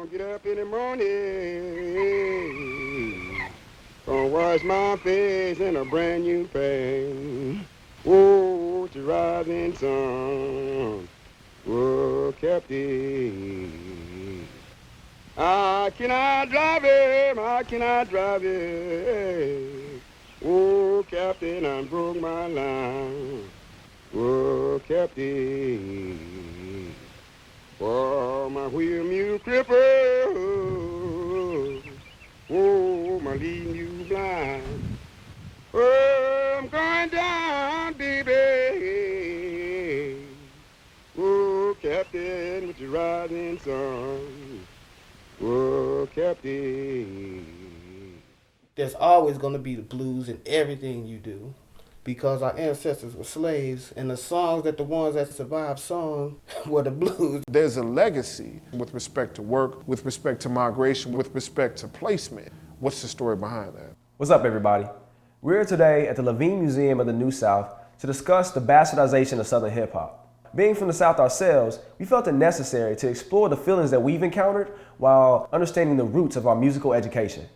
Get up in the morning, gonna wash my face in a brand new pan. Oh, it's a rising sun. Oh, Captain, I cannot drive him, I cannot drive him. Oh, Captain, I broke my line. Oh, Captain, oh, my wheel mule cripple. Oh, my leading you blind. Oh, I'm going down, baby. Oh, Captain, with your rising sun. Oh, Captain. There's always going to be the blues in everything you do because our ancestors were slaves, and the songs that the ones that survived sung were the blues. There's a legacy with respect to work, with respect to migration, with respect to placement. What's the story behind that? What's up, everybody? We're here today at the Levine Museum of the New South to discuss the bastardization of Southern hip hop. Being from the South ourselves, we felt it necessary to explore the feelings that we've encountered while understanding the roots of our musical education.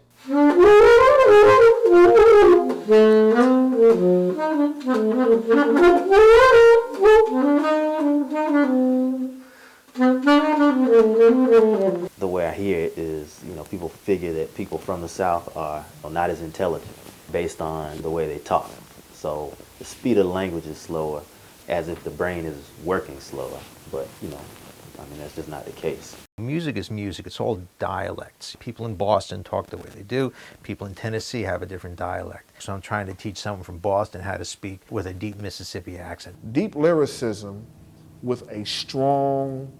The way I hear it is, people figure that people from the South are not as intelligent based on the way they talk. So the speed of the language is slower, as if the brain is working slower. But, that's just not the case. Music is music. It's all dialects. People in Boston talk the way they do. People in Tennessee have a different dialect. So I'm trying to teach someone from Boston how to speak with a deep Mississippi accent. Deep lyricism with a strong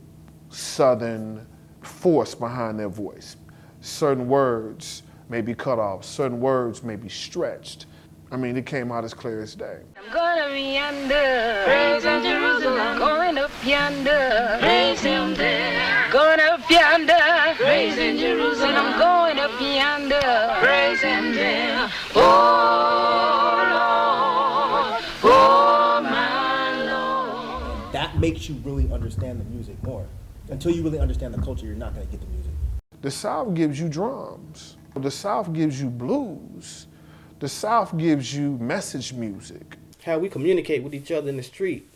Southern force behind their voice. Certain words may be cut off. Certain words may be stretched. It came out as clear as day. I'm gonna be yonder, praise in Jerusalem, going up yonder, praise him there. Going up yonder, praise in Jerusalem, going up yonder, praise him there. Oh Lord, oh my Lord. That makes you really understand the music more. Until you really understand the culture, you're not gonna get the music. The South gives you drums. The South gives you blues. The South gives you message music. How we communicate with each other in the street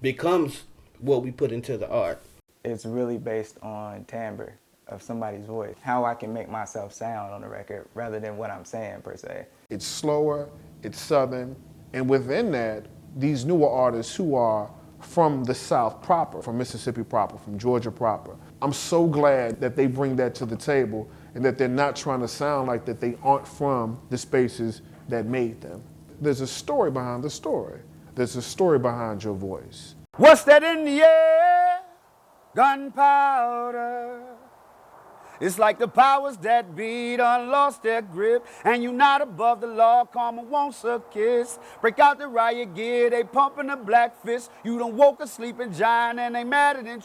becomes what we put into the art. It's really based on timbre of somebody's voice, how I can make myself sound on the record rather than what I'm saying per se. It's slower, it's Southern, and within that, these newer artists who are from the South proper, from Mississippi proper, from Georgia proper. I'm so glad that they bring that to the table and that they're not trying to sound like that they aren't from the spaces that made them. There's a story behind the story. There's a story behind your voice. What's that in the air? Gunpowder. It's like the powers that be done lost their grip, and you not above the law, karma wants a kiss. Break out the riot gear, they pumping the black fist. You done woke a sleeping giant and they mad at it.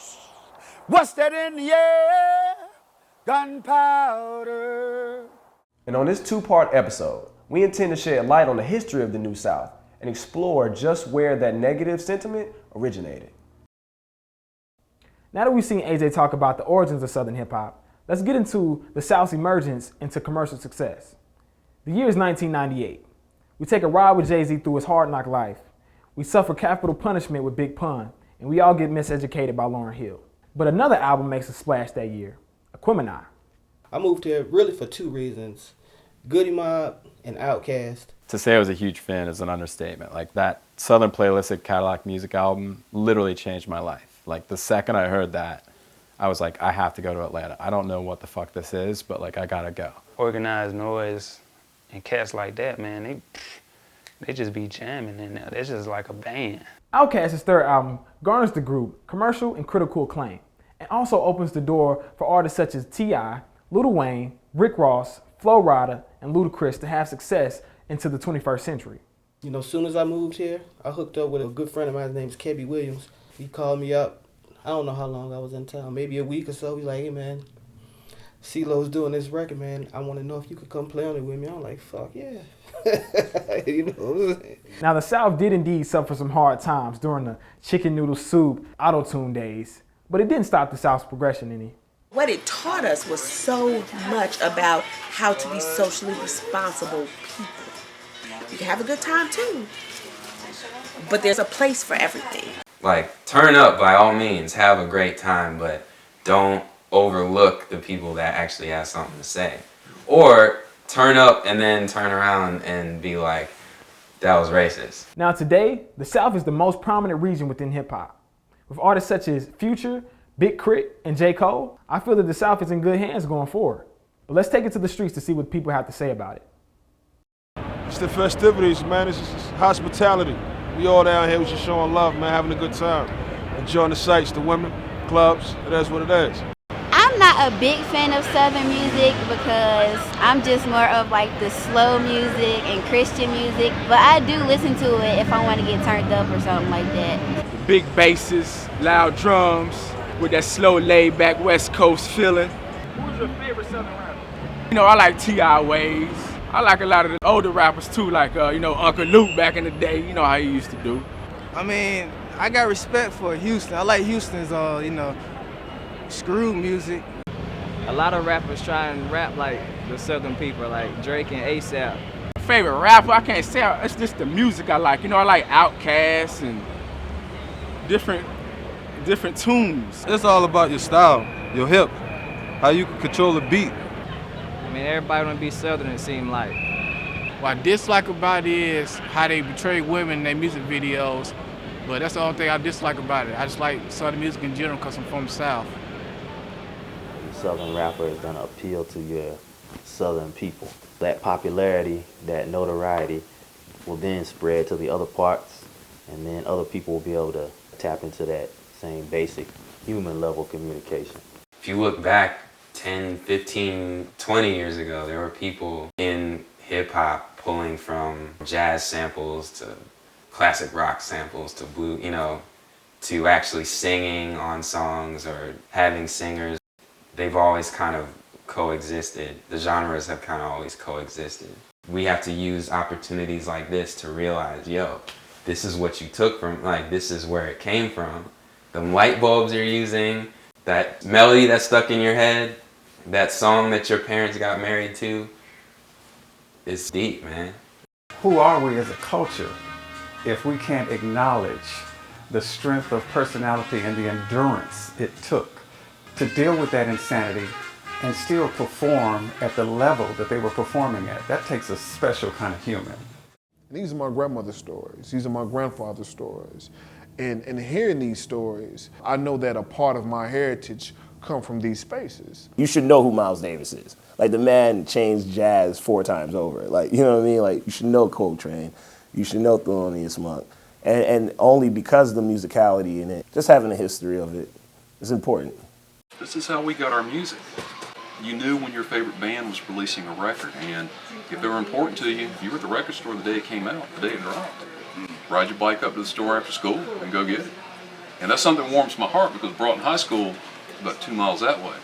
What's that in the air? Gunpowder. And on this two-part episode, we intend to shed light on the history of the New South and explore just where that negative sentiment originated. Now that we've seen AJ talk about the origins of Southern hip hop, let's get into the South's emergence into commercial success. The year is 1998. We take a ride with Jay-Z through his hard knock life. We suffer capital punishment with Big Pun, and we all get miseducated by Lauryn Hill. But another album makes a splash that year, Aquemini. I moved here really for two reasons, Goody Mob and Outkast. To say I was a huge fan is an understatement. Like, that Southern Playlistic Cadillac Music album literally changed my life. Like, the second I heard that, I was like, I have to go to Atlanta. I don't know what the fuck this is, but like, I gotta go. Organized Noise and cats like that, man, they just be jamming in there. It's just like a band. Outkast's third album garners the group commercial and critical acclaim, and also opens the door for artists such as T.I., Lil Wayne, Rick Ross, Flo Rida, and Ludacris to have success into the 21st century. As soon as I moved here, I hooked up with a good friend of mine. His name's Kebby Williams. He called me up. I don't know how long I was in town, maybe a week or so. He's like, hey man, CeeLo's doing this record, man. I want to know if you could come play on it with me. I'm like, fuck yeah. Now the South did indeed suffer some hard times during the chicken noodle soup auto-tune days, but it didn't stop the South's progression any. What it taught us was so much about how to be socially responsible people. You can have a good time too, but there's a place for everything. Like, turn up by all means, have a great time, but don't overlook the people that actually have something to say. Or turn up and then turn around and be like, that was racist. Now today, the South is the most prominent region within hip hop. With artists such as Future, Big Crit, and J. Cole, I feel that the South is in good hands going forward. But let's take it to the streets to see what people have to say about it. It's the festivities, man. It's just hospitality. We all down here, we just showing love, man, having a good time. Enjoying the sights, the women, clubs, it is what it is. I'm not a big fan of Southern music because I'm just more of like the slow music and Christian music, but I do listen to it if I want to get turned up or something like that. The big basses, loud drums, with that slow laid back West Coast feeling. Who's your favorite Southern rapper? You know, I like T.I. Ways. I like a lot of the older rappers too, like you know, Uncle Luke back in the day. You know how he used to do. I mean, I got respect for Houston. I like Houston's, you know, screw music. A lot of rappers try and rap like the Southern people, like Drake and ASAP. Favorite rapper, I can't say, it's just the music I like. You know, I like Outkast and different tunes. It's all about your style, your hip, how you can control the beat. I mean, everybody wanna be Southern, it seems like. What I dislike about it is how they portray women in their music videos, but that's the only thing I dislike about it. I just like Southern music in general because I'm from the South. The Southern rapper is gonna appeal to your Southern people. That popularity, that notoriety will then spread to the other parts, and then other people will be able to tap into that same basic human level communication. If you look back 10, 15, 20 years ago, there were people in hip-hop pulling from jazz samples to classic rock samples to blue, you know, to actually singing on songs or having singers. They've always kind of coexisted. The genres have kind of always coexisted. We have to use opportunities like this to realize, yo, this is what you took from, like, this is where it came from. The light bulbs you're using, that melody that's stuck in your head, that song that your parents got married to, it's deep, man. Who are we as a culture if we can't acknowledge the strength of personality and the endurance it took to deal with that insanity and still perform at the level that they were performing at? That takes a special kind of human. These are my grandmother's stories. These are my grandfather's stories. And hearing these stories, I know that a part of my heritage come from these spaces. You should know who Miles Davis is. Like, the man changed jazz 4 times over. Like, you know what I mean? Like, you should know Coltrane. You should know Thelonious Monk. And only because of the musicality in it, just having a history of it is important. This is how we got our music. You knew when your favorite band was releasing a record, and if they were important to you, you were at the record store the day it came out, the day it dropped. Ride your bike up to the store after school and go get it. And that's something that warms my heart, because Broughton High School, about 2 miles that way,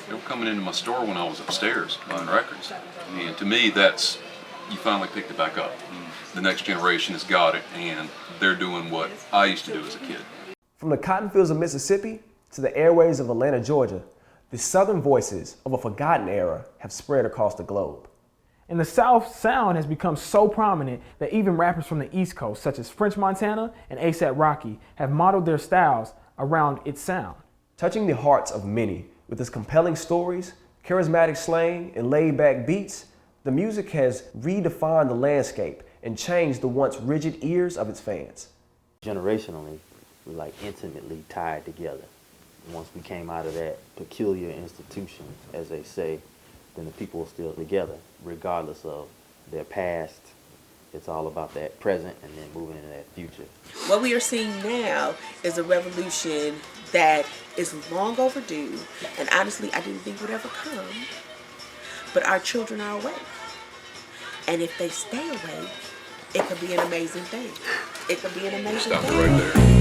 they were coming into my store when I was upstairs buying records. And to me, that's, you finally picked it back up. The next generation has got it, and they're doing what I used to do as a kid. From the cotton fields of Mississippi to the airways of Atlanta, Georgia, the Southern voices of a forgotten era have spread across the globe. And the South sound has become so prominent that even rappers from the East Coast, such as French Montana and A$AP Rocky, have modeled their styles around its sound. Touching the hearts of many with its compelling stories, charismatic slang, and laid-back beats, the music has redefined the landscape and changed the once rigid ears of its fans. Generationally, we're like intimately tied together. Once we came out of that peculiar institution, as they say, then the people are still together, regardless of their past. It's all about that present and then moving into that future. What we are seeing now is a revolution that is long overdue, and honestly, I didn't think would ever come. But our children are awake. And if they stay awake, it could be an amazing thing. It could be an amazing thing. Stop it right there.